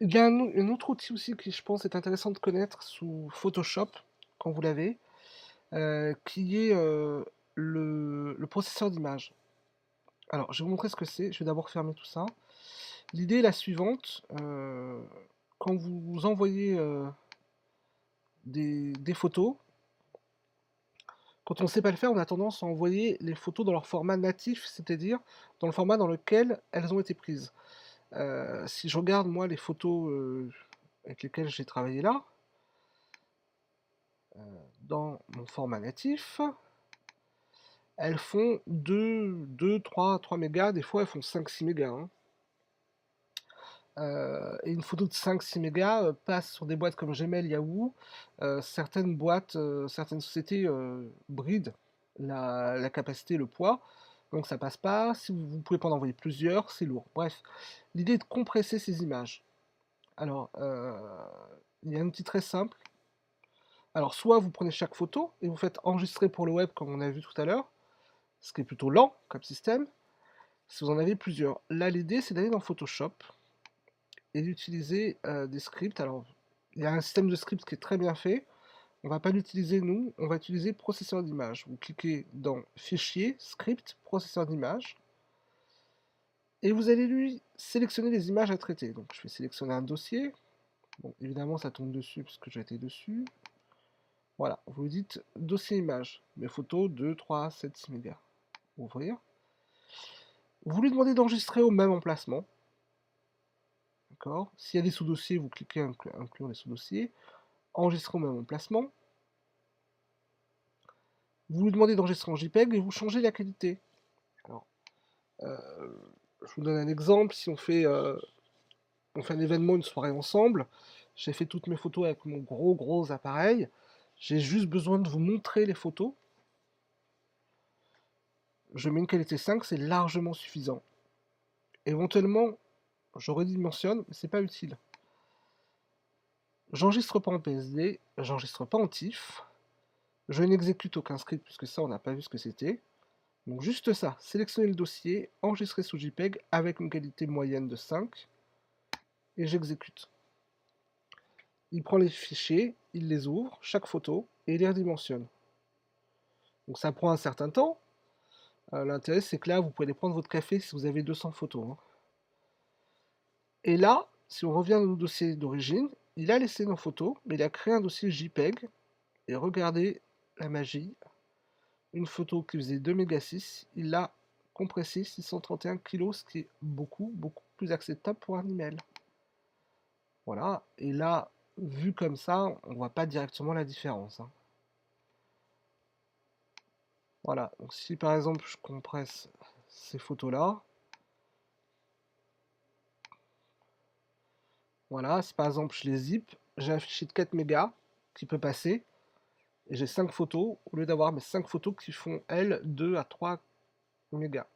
Il y a un autre outil aussi qui, je pense, est intéressant de connaître sous Photoshop, quand vous l'avez, qui est, le processeur d'image. Alors, je vais vous montrer ce que c'est. Je vais d'abord fermer tout ça. L'idée est la suivante, quand vous envoyez, des photos, quand on ne sait pas le faire, on a tendance à envoyer les photos dans leur format natif, c'est-à-dire dans le format dans lequel elles ont été prises. Si je regarde moi les photos, avec lesquelles j'ai travaillé là, dans mon format natif, elles font 3 mégas, des fois elles font 5-6 mégas, hein. Et une photo de 5-6 mégas, passe sur des boîtes comme Gmail, Yahoo. Certaines boîtes, certaines sociétés, brident la capacité, le poids, donc ça passe pas. Si vous pouvez pas en envoyer plusieurs, c'est lourd. Bref, l'idée est de compresser ces images. Alors, il y a un outil très simple. Alors soit vous prenez chaque photo et vous faites enregistrer pour le web comme on a vu tout à l'heure, ce qui est plutôt lent comme système, si vous en avez plusieurs. Là, l'idée, c'est d'aller dans Photoshop et d'utiliser, des scripts. Alors, il y a un système de script qui est très bien fait. On va pas l'utiliser nous, on va utiliser processeur d'image. Vous cliquez dans Fichier, Script, processeur d'image, et vous allez lui sélectionner les images à traiter. Donc je vais sélectionner un dossier. Bon, évidemment, ça tombe dessus parce que j'ai été dessus. Voilà, vous lui dites dossier image, mes photos 2, 3, 7, 6 mégas. Ouvrir. Vous lui demandez d'enregistrer au même emplacement. D'accord. S'il y a des sous-dossiers, vous cliquez inclure les sous-dossiers. Enregistrer au même emplacement. Vous lui demandez d'enregistrer en JPEG et vous changez la qualité. Alors, euh, je vous donne un exemple. Si on fait un événement, une soirée ensemble, j'ai fait toutes mes photos avec mon gros appareil. J'ai juste besoin de vous montrer les photos. Je mets une qualité 5, c'est largement suffisant. Éventuellement, je redimensionne, mais c'est pas utile. J'enregistre pas en PSD, j'enregistre pas en TIFF, je n'exécute aucun script puisque ça on n'a pas vu ce que c'était. Donc juste ça, sélectionner le dossier, enregistrer sous JPEG avec une qualité moyenne de 5, et j'exécute. Il prend les fichiers, il les ouvre, chaque photo, et il les redimensionne. Donc ça prend un certain temps. L'intérêt c'est que là vous pouvez aller prendre votre café si vous avez 200 photos, hein. Et là, si on revient dans nos dossiers d'origine, il a laissé nos photos, mais il a créé un dossier JPEG, et regardez la magie, une photo qui faisait 2 mégas 6, il l'a compressé 631 kilos, ce qui est beaucoup plus acceptable pour un email. Voilà, et là, vu comme ça, on voit pas directement la différence, hein. Voilà, donc si par exemple je compresse ces photos-là, voilà, si par exemple je les zip, j'ai un fichier de 4 mégas qui peut passer, et j'ai 5 photos, au lieu d'avoir mes 5 photos qui font, elles, 2 à 3 mégas.